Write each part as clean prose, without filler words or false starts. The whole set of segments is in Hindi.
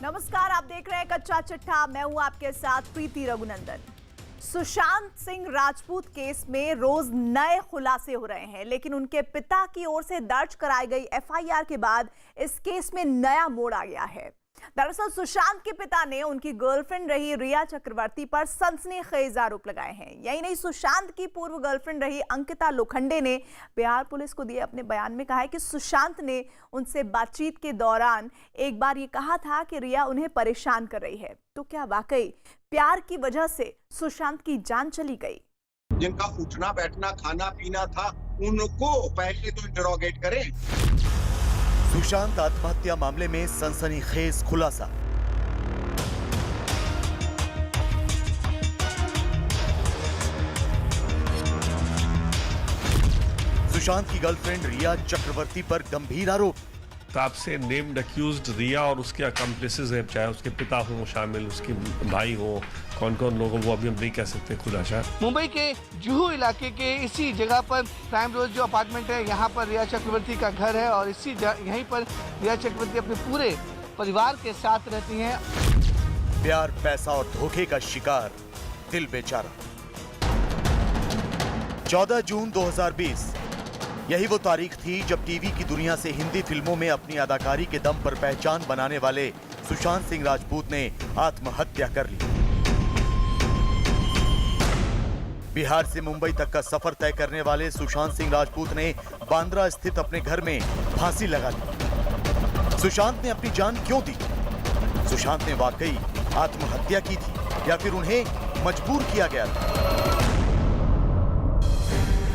नमस्कार, आप देख रहे हैं कच्चा चिट्ठा। मैं हूं आपके साथ प्रीति रघुनंदन। सुशांत सिंह राजपूत केस में रोज नए खुलासे हो रहे हैं, लेकिन उनके पिता की ओर से दर्ज कराई गई एफआईआर के बाद इस केस में नया मोड़ आ गया है। दरअसल सुशांत के पिता ने उनकी गर्लफ्रेंड रही रिया चक्रवर्ती पर सनसनीखेज आरोप लगाए हैं। यही नहीं, सुशांत की पूर्व गर्लफ्रेंड रही अंकिता लोखंडे ने बिहार पुलिस को दिए अपने बयान में कहा है कि सुशांत ने उनसे बातचीत के दौरान एक बार ये कहा था कि रिया उन्हें परेशान कर रही है। तो क्या वाकई प्यार की वजह से सुशांत की जान चली गई? जिनका उठना बैठना खाना पीना था उनको पहले तो इंटरोगेट करें। सुशांत आत्महत्या मामले में सनसनीखेज खुलासा। सुशांत की गर्लफ्रेंड रिया चक्रवर्ती पर गंभीर आरोप। आपसे नेम्ड अक्यूज्ड रिया और उसके अकम्प्लिसेस हैं, चाहे उसके पिता हो शामिल, उसके भाई हो, कौन कौन लोग, वो अभी हम नहीं कह सकते खुलासा। मुंबई के जुहू इलाके के इसी जगह पर प्राइम रोज जो अपार्टमेंट है, यहाँ पर रिया चक्रवर्ती का घर है और यहीं पर रिया चक्रवर्ती अपने पूरे परिवार के साथ रहती हैं। प्यार, पैसा और धोखे का शिकार, दिल बेचारा। 14 जून 2020 यही वो तारीख थी जब टीवी की दुनिया से हिंदी फिल्मों में अपनी अदाकारी के दम पर पहचान बनाने वाले सुशांत सिंह राजपूत ने आत्महत्या कर ली। बिहार से मुंबई तक का सफर तय करने वाले सुशांत सिंह राजपूत ने बांद्रा स्थित अपने घर में फांसी लगा ली। सुशांत ने अपनी जान क्यों दी? सुशांत ने वाकई आत्महत्या की थी या फिर उन्हें मजबूर किया गया था?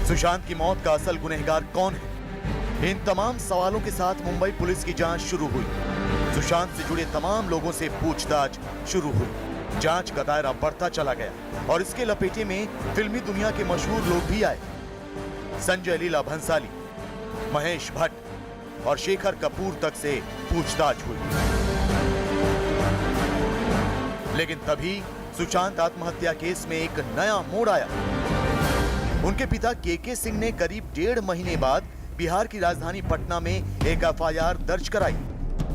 सुशांत की मौत का असल गुनहगार कौन है? इन तमाम सवालों के साथ मुंबई पुलिस की जांच शुरू हुई। सुशांत से जुड़े तमाम लोगों से पूछताछ शुरू हुई। जांच का दायरा बढ़ता चला गया और इसके लपेटे में फिल्मी दुनिया के मशहूर लोग भी आए। संजय लीला भंसाली, महेश भट्ट और शेखर कपूर तक से पूछताछ हुई। लेकिन तभी सुशांत आत्महत्या केस में एक नया मोड़ आया। उनके पिता के सिंह ने करीब 1.5 महीने बाद बिहार की राजधानी पटना में एक एफआईआर दर्ज कराई,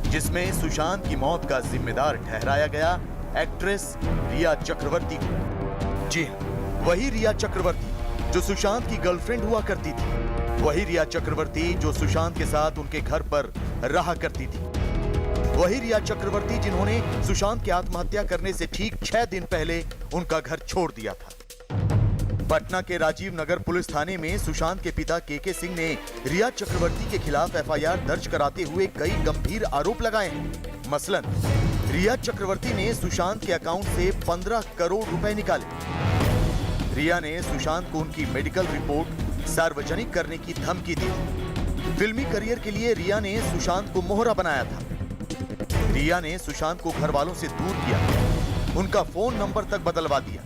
जिसमें सुशांत की मौत का जिम्मेदार ठहराया गया एक्ट्रेस रिया चक्रवर्ती को। जी हाँ, वही रिया चक्रवर्ती जो सुशांत की गर्लफ्रेंड हुआ करती थी, वही रिया चक्रवर्ती जो सुशांत के साथ उनके घर पर रहा करती थी, वही रिया चक्रवर्ती जिन्होंने सुशांत की आत्महत्या करने से ठीक 6 दिन पहले उनका घर छोड़ दिया था। पटना के राजीव नगर पुलिस थाने में सुशांत के पिता के सिंह ने रिया चक्रवर्ती के खिलाफ एफआईआर दर्ज कराते हुए कई गंभीर आरोप लगाए हैं। मसलन रिया चक्रवर्ती ने सुशांत के अकाउंट से 15 करोड़ रुपए निकाले। रिया ने सुशांत को उनकी मेडिकल रिपोर्ट सार्वजनिक करने की धमकी दी। फिल्मी करियर के लिए रिया ने सुशांत को मोहरा बनाया था। रिया ने सुशांत को घर वालों से दूर किया, उनका फोन नंबर तक बदलवा दिया।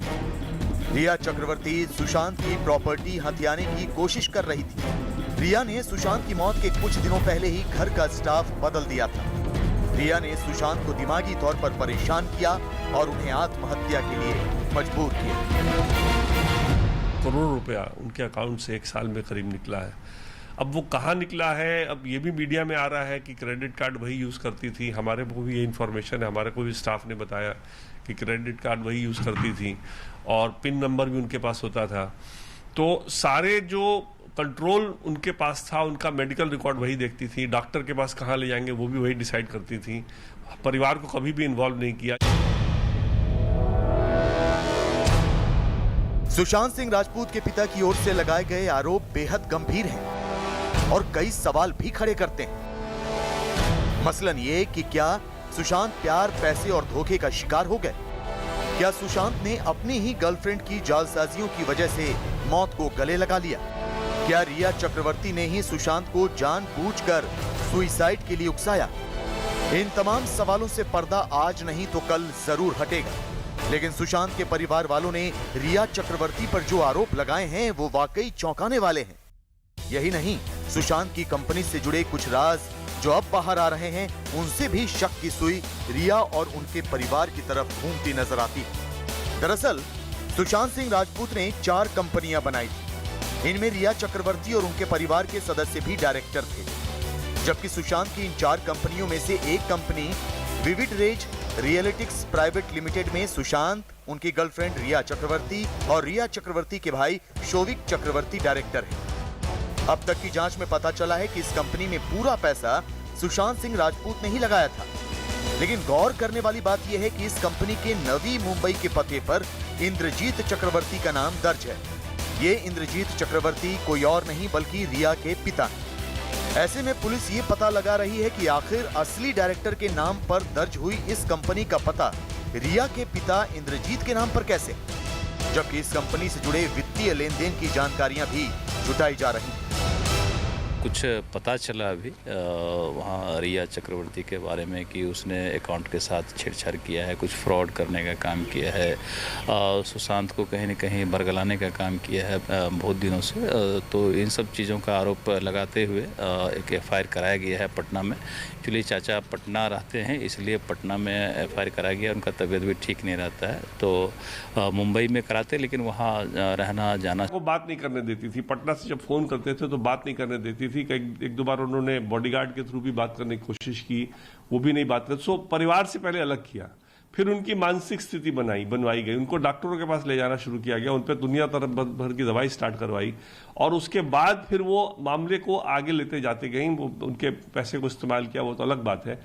रिया चक्रवर्ती सुशांत की प्रॉपर्टी हथियाने की कोशिश कर रही थी। रिया ने सुशांत की मौत के कुछ दिनों पहले ही घर का स्टाफ बदल दिया था। रिया ने सुशांत को दिमागी तौर पर परेशान किया और उन्हें आत्महत्या के लिए मजबूर किया। करोड़ रुपया उनके अकाउंट से 1 साल में करीब निकला है। अब वो कहाँ निकला है, अब ये भी मीडिया में आ रहा है कि क्रेडिट कार्ड वही यूज़ करती थी। हमारे को भी ये इन्फॉर्मेशन है, हमारे को भी स्टाफ ने बताया कि क्रेडिट कार्ड वही यूज़ करती थी और पिन नंबर भी उनके पास होता था। तो सारे जो कंट्रोल उनके पास था, उनका मेडिकल रिकॉर्ड वही देखती थी, डॉक्टर के पास कहाँ ले जाएंगे वो भी वही डिसाइड करती थी। परिवार को कभी भी इन्वॉल्व नहीं किया। सुशांत सिंह राजपूत के पिता की ओर से लगाए गए आरोप बेहद गंभीर हैं और कई सवाल भी खड़े करते हैं। मसलन ये कि क्या सुशांत प्यार, पैसे और धोखे का शिकार हो गए? क्या सुशांत ने अपनी ही गर्लफ्रेंड की जालसाजियों की वजह से मौत को गले लगा लिया? क्या रिया चक्रवर्ती ने ही सुशांत को जानबूझकर सुसाइड के लिए उकसाया? इन तमाम सवालों से पर्दा आज नहीं तो कल जरूर हटेगा। लेकिन सुशांत के परिवार वालों ने रिया चक्रवर्ती पर जो आरोप लगाए हैं वो वाकई चौंकाने वाले हैं। यही नहीं, सुशांत की कंपनी से जुड़े कुछ राज जो अब बाहर आ रहे हैं, उनसे भी शक की सुई रिया और उनके परिवार की तरफ घूमती नजर आती है। दरअसल सुशांत सिंह राजपूत ने 4 कंपनियां बनाई थी। इनमें रिया चक्रवर्ती और उनके परिवार के सदस्य भी डायरेक्टर थे, जबकि सुशांत की इन 4 कंपनियों में से एक company Vivid Rays Realitics private limited में सुशांत, उनकी गर्लफ्रेंड रिया चक्रवर्ती और रिया चक्रवर्ती के भाई शोविक चक्रवर्ती डायरेक्टर हैं। अब तक की जांच में पता चला है कि इस कंपनी में पूरा पैसा सुशांत सिंह राजपूत ने ही लगाया था। लेकिन गौर करने वाली बात यह है कि इस कंपनी के नवी मुंबई के पते पर इंद्रजीत चक्रवर्ती का नाम दर्ज है। ये इंद्रजीत चक्रवर्ती कोई और नहीं बल्कि रिया के पिता हैं। ऐसे में पुलिस ये पता लगा रही है कि आखिर असली डायरेक्टर के नाम पर दर्ज हुई इस कंपनी का पता रिया के पिता इंद्रजीत के नाम पर कैसे, जबकि इस कंपनी से जुड़े वित्तीय लेन देन की जानकारियां भी जुटाई जा रही हैं। कुछ पता चला अभी वहाँ रिया चक्रवर्ती के बारे में कि उसने अकाउंट के साथ छेड़छाड़ किया है, कुछ फ्रॉड करने का काम किया है, सुशांत को कहीं न कहीं बरगलाने का काम किया है बहुत दिनों से। तो इन सब चीज़ों का आरोप लगाते हुए एक एफआईआर कराया गया है पटना में। एक्चुअली चाचा पटना रहते हैं, इसलिए पटना में एफआईआर कराया गया। उनका तबीयत भी ठीक नहीं रहता है, तो मुंबई में कराते, लेकिन वहाँ रहना जाना को बात नहीं करने देती थी। पटना से जब फोन करते थे तो बात नहीं करने देती थी। एक दो बार उन्होंने बॉडीगार्ड के थ्रू भी बात करने की कोशिश की, वो भी नहीं बात कर। सो परिवार से पहले अलग किया, फिर उनकी मानसिक स्थिति बनवाई गई, उनको डॉक्टरों के पास ले जाना शुरू किया गया, उन पर दुनिया भर की दवाई स्टार्ट करवाई, और उसके बाद फिर वो मामले को आगे लेते जाते गई। वो उनके पैसे को इस्तेमाल किया, वो तो अलग बात है।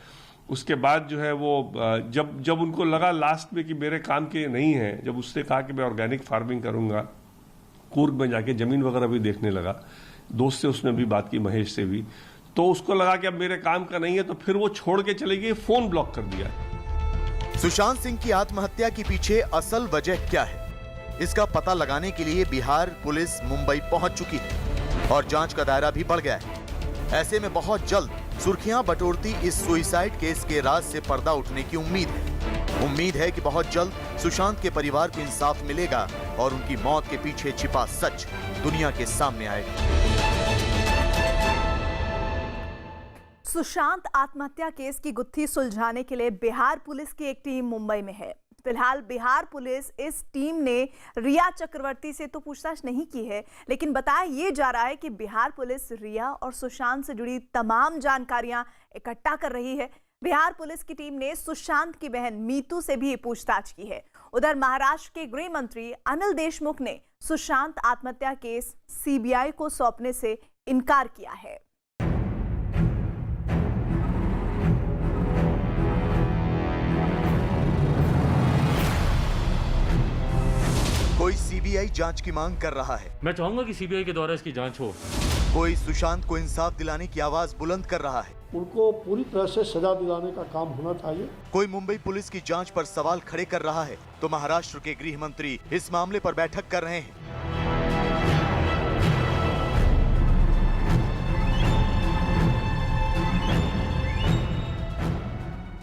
उसके बाद जो है वो जब उनको लगा लास्ट में कि मेरे काम के नहीं है, जब उसने कहा कि मैं ऑर्गेनिक फार्मिंग करूंगा, कूर्ग में जाके जमीन वगैरह भी देखने लगा, दोस्त से उसने भी बात की, महेश से भी, तो उसको लगा कि अब मेरे काम का नहीं है, तो फिर वो छोड़ के चली गई, फोन ब्लॉक कर दिया। सुशांत सिंह की आत्महत्या के पीछे असल वजह क्या है, इसका पता लगाने के लिए बिहार पुलिस मुंबई पहुंच चुकी है और जांच का दायरा भी बढ़ गया है। ऐसे में बहुत जल्द सुर्खियां बटोरती इस सुसाइड केस के राज से पर्दा उठने की उम्मीद है। उम्मीद है कि बहुत जल्द सुशांत के परिवार को इंसाफ मिलेगा और उनकी मौत के पीछे छिपा सच दुनिया के सामने आएगा। सुशांत आत्महत्या केस की गुत्थी सुलझाने के लिए बिहार पुलिस की एक टीम मुंबई में है। फिलहाल बिहार पुलिस इस टीम ने रिया चक्रवर्ती से तो पूछताछ नहीं की है, लेकिन बताया ये जा रहा है कि बिहार पुलिस रिया और सुशांत से जुड़ी तमाम जानकारियां इकट्ठा कर रही है। बिहार पुलिस की टीम ने सुशांत की बहन मीतू से भी पूछताछ की है। उधर महाराष्ट्र के गृह मंत्री अनिल देशमुख ने सुशांत आत्महत्या केस सीबीआई को सौंपने से इनकार किया है। कोई सीबीआई जांच की मांग कर रहा है। मैं चाहूंगा कि सीबीआई के द्वारा इसकी जांच हो। कोई सुशांत को इंसाफ दिलाने की आवाज बुलंद कर रहा है। उनको पूरी तरह से सजा दिलाने का काम होना चाहिए। कोई मुंबई पुलिस की जांच पर सवाल खड़े कर रहा है, तो महाराष्ट्र के गृह मंत्री इस मामले पर बैठक कर रहे हैं।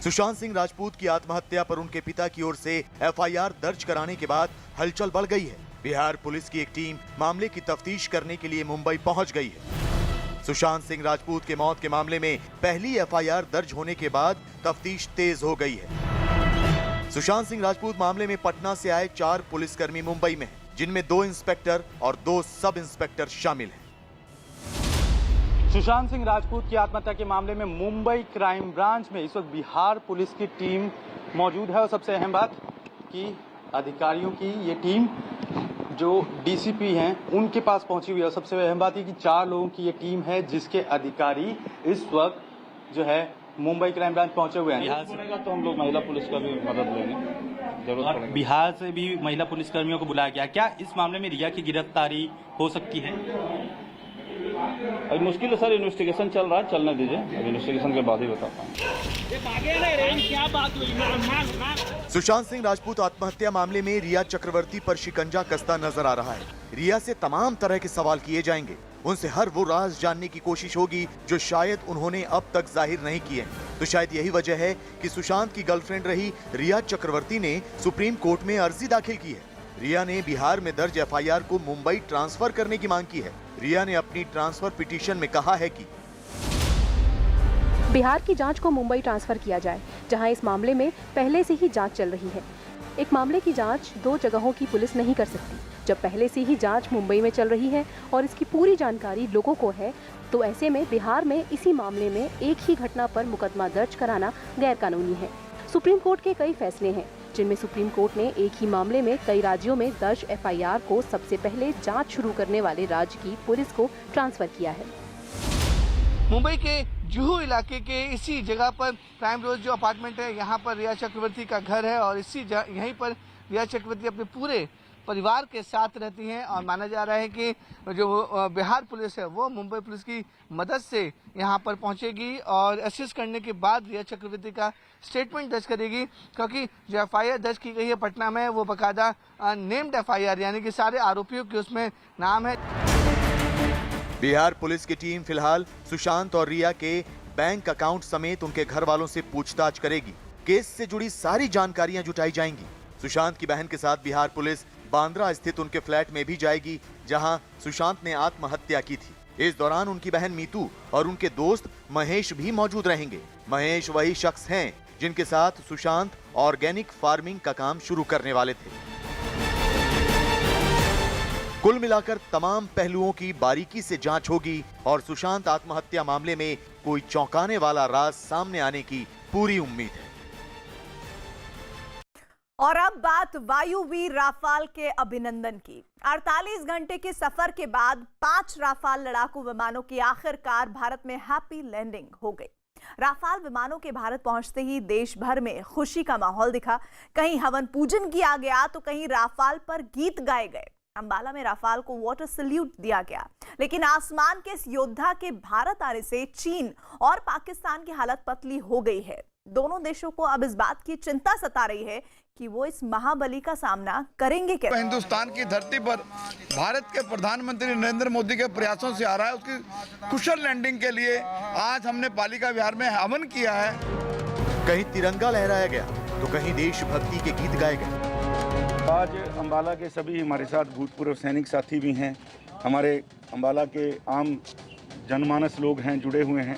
सुशांत सिंह राजपूत की आत्महत्या पर उनके पिता की ओर से एफआईआर दर्ज कराने के बाद हलचल बढ़ गई है। बिहार पुलिस की एक टीम मामले की तफ्तीश करने के लिए मुंबई पहुंच गई है। सुशांत सिंह राजपूत के मौत के मामले में पहली एफआईआर दर्ज होने के बाद तफ्तीश तेज हो गई है। सुशांत सिंह राजपूत मामले में पटना से आए 4 पुलिसकर्मी मुंबई में हैं, जिनमें 2 इंस्पेक्टर और 2 सब इंस्पेक्टर शामिल हैं। सुशांत सिंह राजपूत की आत्महत्या के मामले में मुंबई क्राइम ब्रांच में इस वक्त बिहार पुलिस की टीम मौजूद है और सबसे अहम बात कि अधिकारियों की ये टीम जो डीसीपी हैं उनके पास पहुंची हुई है। सबसे अहम बात ये कि 4 लोगों की ये टीम है जिसके अधिकारी इस वक्त जो है मुंबई क्राइम ब्रांच पहुंचे हुए हैं। बिहार से तो हम लोग महिला पुलिस का भी मदद लेंगे, जरूरत पड़ेगी। बिहार से भी महिला पुलिसकर्मियों को बुलाया गया। क्या इस मामले में रिया की गिरफ्तारी हो सकती है? अभी मुश्किल है सर, इन्वेस्टिगेशन चल रहा है, चलने दीजिए, अभी इन्वेस्टिगेशन के बाद ही बताता हूँ। सुशांत सिंह राजपूत आत्महत्या मामले में रिया चक्रवर्ती पर शिकंजा कसता नजर आ रहा है। रिया से तमाम तरह के सवाल किए जाएंगे, उनसे हर वो राज जानने की कोशिश होगी जो शायद उन्होंने अब तक जाहिर नहीं किए। तो शायद यही वजह है कि सुशांत की गर्लफ्रेंड रही रिया चक्रवर्ती ने सुप्रीम कोर्ट में अर्जी दाखिल की है। रिया ने बिहार में दर्ज एफआईआर को मुंबई ट्रांसफर करने की मांग की है। रिया ने अपनी ट्रांसफर पिटीशन में कहा है कि बिहार की जांच को मुंबई ट्रांसफर किया जाए, जहां इस मामले में पहले से ही जांच चल रही है। एक मामले की जांच 2 जगहों की पुलिस नहीं कर सकती। जब पहले से ही जांच मुंबई में चल रही है और इसकी पूरी जानकारी लोगों को है, तो ऐसे में बिहार में इसी मामले में एक ही घटना पर मुकदमा दर्ज कराना गैर कानूनी है। सुप्रीम कोर्ट के कई फैसले हैं, जिनमें सुप्रीम कोर्ट ने एक ही मामले में कई राज्यों में दर्ज FIR को सबसे पहले जांच शुरू करने वाले राज्य की पुलिस को ट्रांसफर किया है। मुंबई के जुहू इलाके के इसी जगह पर प्राइम रोज जो अपार्टमेंट है, यहाँ पर रिया चक्रवर्ती का घर है और यहीं पर रिया चक्रवर्ती अपने पूरे परिवार के साथ रहती हैं और माना जा रहा है कि जो बिहार पुलिस है वो मुंबई पुलिस की मदद से यहाँ पर पहुँचेगी और असिस्ट करने के बाद रिया चक्रवर्ती का स्टेटमेंट दर्ज करेगी, क्योंकि जो FIR दर्ज की गई है पटना में वो बाकायदा नेम्ड FIR यानी कि सारे आरोपियों के उसमें नाम है। बिहार पुलिस की टीम फिलहाल सुशांत और रिया के बैंक अकाउंट समेत उनके घर वालों से पूछताछ करेगी। केस से जुड़ी सारी जानकारियां जुटाई जाएंगी। सुशांत की बहन के साथ बिहार पुलिस बांद्रा स्थित उनके फ्लैट में भी जाएगी, जहां सुशांत ने आत्महत्या की थी। इस दौरान उनकी बहन मीतू और उनके दोस्त महेश भी मौजूद रहेंगे। महेश वही शख्स हैं जिनके साथ सुशांत ऑर्गेनिक फार्मिंग का काम शुरू करने वाले थे। कुल मिलाकर तमाम पहलुओं की बारीकी से जांच होगी और सुशांत आत्महत्या मामले में कोई चौंकाने वाला राज सामने आने की पूरी उम्मीद है। और अब बात वायुवीर राफाल के अभिनंदन की। 48 घंटे के सफर के बाद 5 राफाल लड़ाकू विमानों की आखिरकार भारत में हैप्पी लैंडिंग हो गई। राफाल विमानों के भारत पहुंचते ही देश भर में खुशी का माहौल दिखा। कहीं हवन पूजन किया गया तो कहीं राफाल पर गीत गाए गए। अंबाला में राफाल को वाटर सल्यूट दिया गया। लेकिन आसमान के इस योद्धा के भारत आने से चीन और पाकिस्तान की हालत पतली हो गई है। दोनों देशों को अब इस बात की चिंता सता रही है कि वो इस महाबली का सामना करेंगे कैसे। हिंदुस्तान की धरती पर भारत के प्रधानमंत्री नरेंद्र मोदी के प्रयासों से आ रहा है, उसकी कुशल लैंडिंग के लिए आज हमने पालिका विहार में हवन किया है। कहीं तिरंगा लहराया गया तो कहीं देशभक्ति के गीत गाए गए। आज अंबाला के सभी हमारे साथ भूतपूर्व सैनिक साथी भी हैं, हमारे अंबाला के आम जनमानस लोग हैं, जुड़े हुए हैं,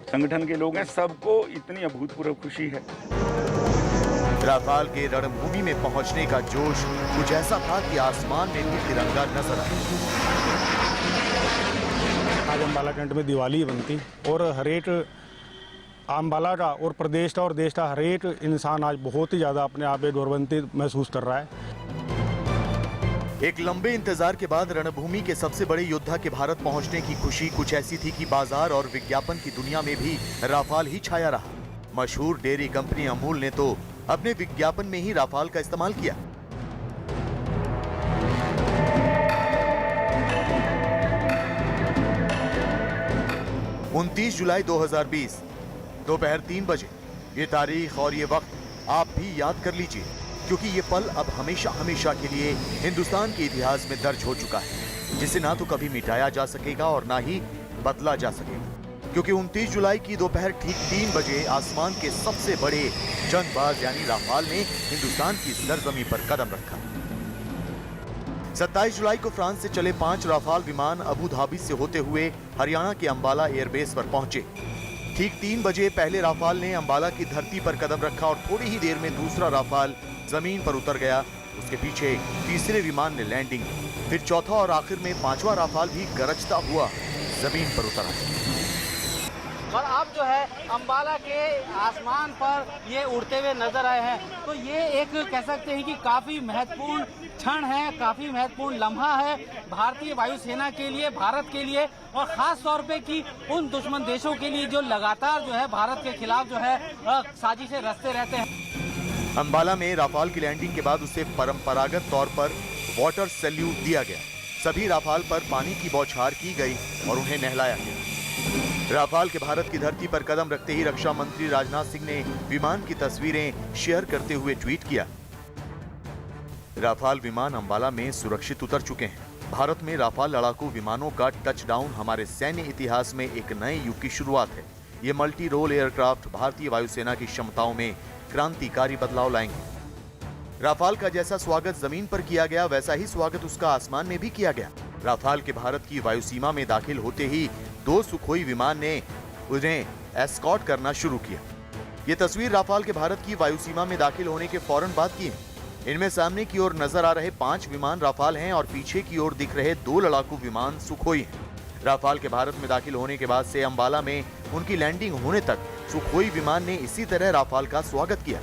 संगठन के लोग हैं, सबको इतनी अभूतपूर्व खुशी है। राफाल के रणभूमि में पहुंचने का जोश कुछ ऐसा था कि आसमान में भी तिरंगा नजर आया। आज अंबाला कैंट में दिवाली बनती और हर एक अंबाला का और प्रदेश का और देश का हर एक इंसान आज बहुत ही ज़्यादा अपने आप में गौरवान्वित महसूस कर रहा है। एक लंबे इंतजार के बाद रणभूमि के सबसे बड़े योद्धा के भारत पहुंचने की खुशी कुछ ऐसी थी कि बाजार और विज्ञापन की दुनिया में भी राफाल ही छाया रहा। मशहूर डेयरी कंपनी अमूल ने तो अपने विज्ञापन में ही राफाल का इस्तेमाल किया। उनतीस जुलाई 2020 दोपहर 3 बजे। ये तारीख और ये वक्त आप भी याद कर लीजिए, क्योंकि ये पल अब हमेशा हमेशा के लिए हिंदुस्तान के इतिहास में दर्ज हो चुका है, जिसे ना तो कभी मिटाया जा सकेगा और ना ही बदला जा सकेगा। क्योंकि 29 जुलाई की दोपहर ठीक 3 बजे आसमान के सबसे बड़े जंगबाज यानी राफाल ने हिंदुस्तान की सरजमी पर कदम रखा। 27 जुलाई को फ्रांस से चले 5 राफाल विमान अबू धाबी से होते हुए हरियाणा के अंबाला एयरबेस पर पहुंचे। ठीक 3 बजे पहले राफाल ने अंबाला की धरती पर कदम रखा और थोड़ी ही देर में दूसरा राफाल जमीन पर उतर गया। उसके पीछे तीसरे विमान ने लैंडिंग, फिर चौथा और आखिर में 5वां राफाल भी गरजता हुआ जमीन पर उतर आया। और अब जो है अंबाला के आसमान पर ये उड़ते हुए नजर आए हैं, तो ये एक कह सकते हैं कि काफी महत्वपूर्ण क्षण है, काफी महत्वपूर्ण लम्हा है भारतीय वायुसेना के लिए, भारत के लिए, और खास तौर पे कि उन दुश्मन देशों के लिए जो लगातार जो है भारत के खिलाफ जो है साजिशें रचते रहते हैं। अंबाला में राफाल की लैंडिंग के बाद उसे परंपरागत तौर पर वाटर सैल्यूट दिया गया। सभी राफाल पर पानी की बौछार की गई और उन्हें नहलाया गया। राफाल के भारत की धरती पर कदम रखते ही रक्षा मंत्री राजनाथ सिंह ने विमान की तस्वीरें शेयर करते हुए ट्वीट किया, राफाल विमान अंबाला में सुरक्षित उतर चुके हैं। भारत में राफाल लड़ाकू विमानों का टचडाउन हमारे सैन्य इतिहास में एक नए युग की शुरुआत है। ये मल्टी रोल एयरक्राफ्ट भारतीय वायुसेना की क्षमताओं में क्रांतिकारी बदलाव लाएंगे। राफाल का जैसा स्वागत जमीन पर किया गया, वैसा ही स्वागत उसका आसमान में भी किया गया। राफाल के भारत की वायुसीमा में दाखिल होते ही 2 सुखोई विमान ने उन्हें एस्कॉर्ट करना शुरू किया। ये तस्वीर राफाल के भारत की वायुसीमा में दाखिल होने के फौरन बाद की है। इनमें सामने की ओर नजर आ रहे 5 विमान राफाल हैं और पीछे की ओर दिख रहे 2 लड़ाकू विमान सुखोई हैं। राफाल के भारत में दाखिल होने के बाद से अंबाला में उनकी लैंडिंग होने तक सुखोई विमान ने इसी तरह राफाल का स्वागत किया।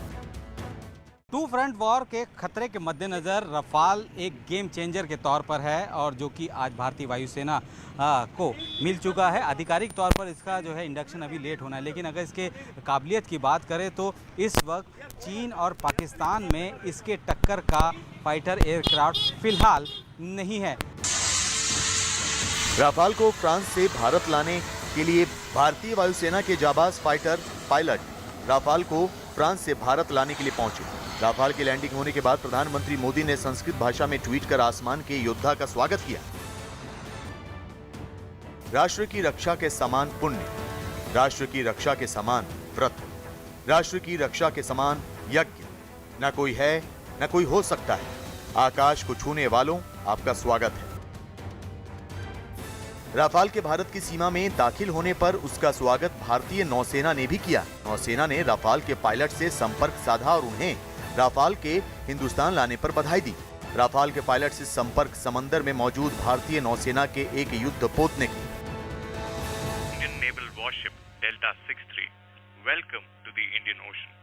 टू फ्रंट वॉर के खतरे के मद्देनज़र रफाल एक गेम चेंजर के तौर पर है और जो कि आज भारतीय वायुसेना को मिल चुका है। आधिकारिक तौर पर इसका जो है इंडक्शन अभी लेट होना है, लेकिन अगर इसके काबिलियत की बात करें तो इस वक्त चीन और पाकिस्तान में इसके टक्कर का फाइटर एयरक्राफ्ट फिलहाल नहीं है। राफाल को फ्रांस से भारत लाने के लिए भारतीय वायुसेना के जाबाज फाइटर पायलट राफाल को फ्रांस से भारत लाने के लिए पहुंचे। राफाल की लैंडिंग होने के बाद प्रधानमंत्री मोदी ने संस्कृत भाषा में ट्वीट कर आसमान के योद्धा का स्वागत किया। राष्ट्र की रक्षा के समान पुण्य, राष्ट्र की रक्षा के समान व्रत, राष्ट्र की रक्षा के समान यज्ञ न कोई है न कोई हो सकता है। आकाश को छूने वालों, आपका स्वागत है। राफाल के भारत की सीमा में दाखिल होने पर उसका स्वागत भारतीय नौसेना ने भी किया। नौसेना ने राफाल के पायलट से संपर्क साधा और उन्हें राफाल के हिंदुस्तान लाने पर बधाई दी। राफाल के पायलट से संपर्क समंदर में मौजूद भारतीय नौसेना के एक युद्धपोत ने की। Indian Naval Warship Delta 63, welcome to the Indian Ocean.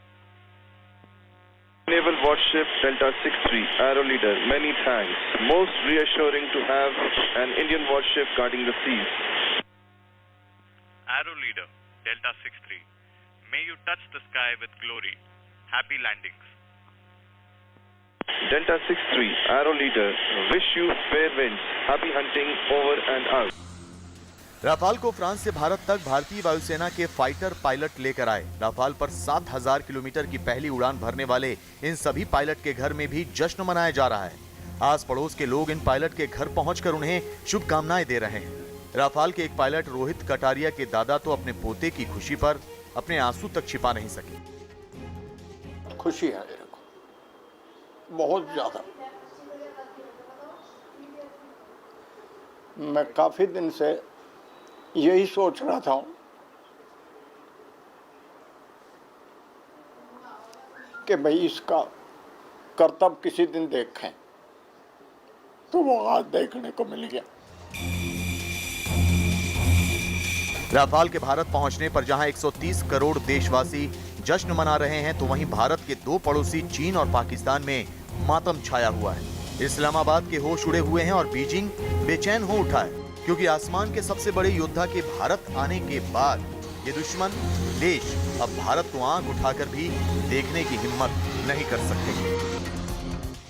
Naval Warship Delta 63, Arrow Leader, many thanks. Most reassuring to have an Indian warship guarding the seas. Arrow Leader Delta 63, may you touch the sky with glory. Happy landings. Delta 63, Arrow Leader, wish you fair winds. Happy hunting over and out. Rafale को फ्रांस से भारत तक भारतीय वायुसेना के फाइटर पायलट लेकर आए। राफाल पर 7,000 किलोमीटर की पहली उड़ान भरने वाले इन सभी पायलट के घर में भी जश्न मनाया जा रहा है। आस पड़ोस के लोग इन पायलट के घर पहुंचकर उन्हें शुभकामनाएं दे रहे हैं। राफाल के एक पायलट रोहित कटारिया के दादा तो अपने पोते की खुशी पर अपने आंसू तक छिपा नहीं सके। खुशी है मेरे को बहुत ज्यादा। मैं काफी दिन से यही सोच रहा था कि भाई इसका करतब किसी दिन देखें, तो वो आज देखने को मिल गया। राफाल के भारत पहुंचने पर जहां 130 करोड़ देशवासी जश्न मना रहे हैं, तो वहीं भारत के दो पड़ोसी चीन और पाकिस्तान में मातम छाया हुआ है। इस्लामाबाद के होश उड़े हुए हैं और बीजिंग बेचैन हो उठा है, क्योंकि आसमान के सबसे बड़े योद्धा के भारत आने के बाद ये दुश्मन देश अब भारत को आंख उठाकर भी देखने की हिम्मत नहीं कर सकते।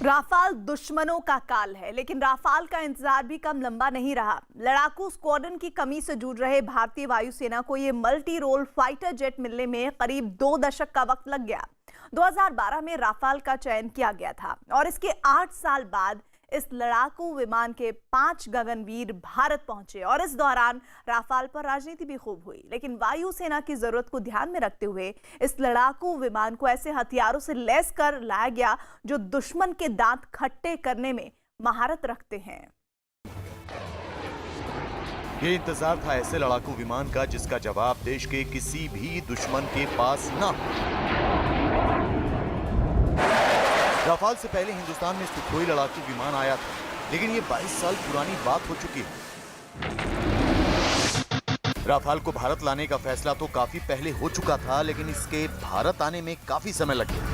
राफाल दुश्मनों का काल है, लेकिन राफाल का इंतजार भी कम लंबा नहीं रहा। लड़ाकू स्क्वाड्रन की कमी से जूझ रहे भारतीय वायुसेना को ये मल्टी रोल फाइटर जेट मिलने में करीब 2 दशक का वक्त लग गया। 2012 में राफाल का चयन किया गया था और इसके 8 साल बाद इस लड़ाकू विमान के 5 गगनवीर भारत पहुंचे और इस दौरान राफाल पर राजनीति भी खूब हुई। लेकिन वायुसेना की जरूरत को ध्यान में रखते हुए इस लड़ाकू विमान को ऐसे हथियारों से लैस कर लाया गया जो दुश्मन के दांत खट्टे करने में महारत रखते हैं। ये इंतजार था ऐसे लड़ाकू विमान का जिसका जवाब देश के किसी भी दुश्मन के पास न हो। राफाल से पहले हिंदुस्तान में सुखोई लड़ाकू विमान आया था, लेकिन ये 22 साल पुरानी बात हो चुकी है। राफाल को भारत लाने का फैसला तो काफी पहले हो चुका था, लेकिन इसके भारत आने में काफी समय लग गया।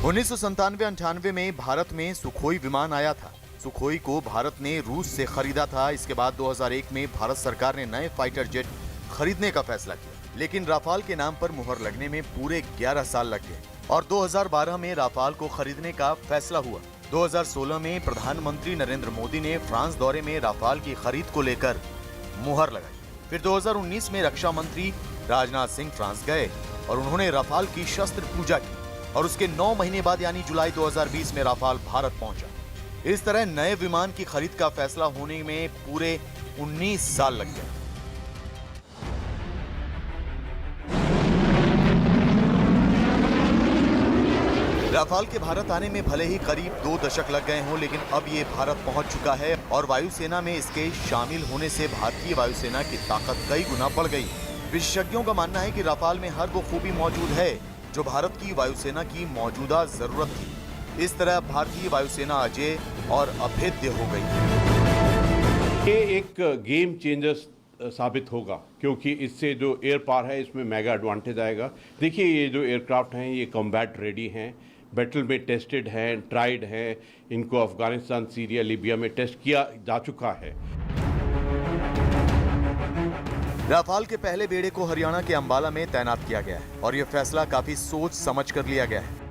1997-98 में भारत में सुखोई विमान आया था। सुखोई को भारत ने रूस से खरीदा था। इसके बाद 2001 में भारत सरकार ने नए फाइटर जेट खरीदने का फैसला किया, लेकिन राफाल के नाम पर मुहर लगने में पूरे 11 साल लग गए और 2012 में राफाल को खरीदने का फैसला हुआ। 2016 में प्रधानमंत्री नरेंद्र मोदी ने फ्रांस दौरे में राफाल की खरीद को लेकर मुहर लगाई। फिर 2019 में रक्षा मंत्री राजनाथ सिंह फ्रांस गए और उन्होंने राफाल की शस्त्र पूजा की और उसके 9 महीने बाद यानी जुलाई 2020 में राफाल भारत पहुंचा। इस तरह नए विमान की खरीद का फैसला होने में पूरे 19 साल लग गए। राफाल के भारत आने में भले ही करीब 2 दशक लग गए हों, लेकिन अब ये भारत पहुंच चुका है और वायुसेना में इसके शामिल होने से भारतीय वायुसेना की ताकत कई गुना बढ़ गई। विशेषज्ञों का मानना है कि राफाल में हर वो खूबी मौजूद है जो भारत की वायुसेना की मौजूदा जरूरत थी। इस तरह भारतीय वायुसेना अजेय और अभेद्य हो गई। ये एक गेम चेंजर साबित होगा, क्योंकि इससे जो एयर पावर है इसमें मेगा एडवांटेज आएगा। देखिए ये जो एयरक्राफ्ट हैं ये कॉम्बैट रेडी हैं, बैटल में टेस्टेड हैं, ट्राइड हैं, इनको अफगानिस्तान, सीरिया, लीबिया में टेस्ट किया जा चुका है। राफाल के पहले बेड़े को हरियाणा के अंबाला में तैनात किया गया है और यह फैसला काफी सोच समझ कर लिया गया है।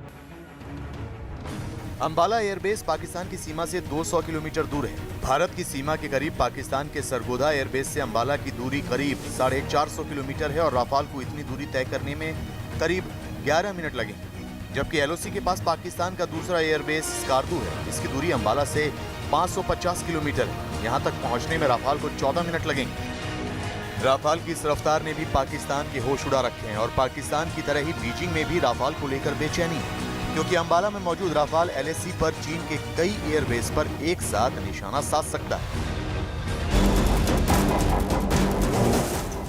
अंबाला एयरबेस पाकिस्तान की सीमा से 200 किलोमीटर दूर है। भारत की सीमा के करीब पाकिस्तान के सरगोदा एयरबेस से अंबाला की दूरी करीब 450 किलोमीटर है और राफाल को इतनी दूरी तय करने में करीब 11 मिनट लगेंगे। जबकि एलओसी के पास पाकिस्तान का दूसरा एयरबेस स्कार्दू है। इसकी दूरी अंबाला से 550 किलोमीटर है। यहाँ तक पहुँचने में राफाल को 14 मिनट लगेंगे। राफाल की इस रफ्तार ने भी पाकिस्तान के होश उड़ा रखे हैं और पाकिस्तान की तरह ही बीजिंग में भी राफाल को लेकर बेचैनी है, क्योंकि अंबाला में मौजूद राफाल एलएसी पर चीन के कई एयरबेस पर एक साथ निशाना साध सकता है।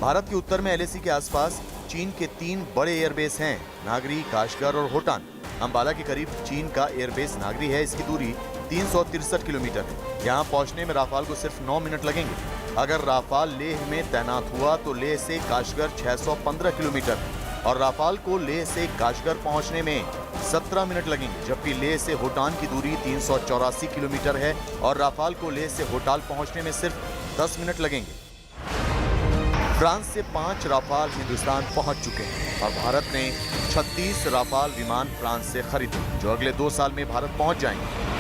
भारत के उत्तर में एलएसी के आसपास चीन के 3 बड़े एयरबेस हैं, नागरी, काशगर और होटान। अंबाला के करीब चीन का एयरबेस नागरी है। इसकी दूरी 363 किलोमीटर है। यहाँ पहुँचने में राफाल को सिर्फ 9 मिनट लगेंगे। अगर राफाल लेह में तैनात हुआ तो लेह से काशगर 615 किलोमीटर और राफाल को लेह से काशगर पहुंचने में 17 मिनट लगेंगे, जबकि लेह से होटान की दूरी 384 किलोमीटर है और राफाल को लेह से होटाल पहुंचने में सिर्फ 10 मिनट लगेंगे। फ्रांस से 5 राफाल हिंदुस्तान पहुंच चुके हैं और भारत ने 36 राफाल विमान फ्रांस से खरीदे, जो अगले 2 साल में भारत पहुंच जाएंगे।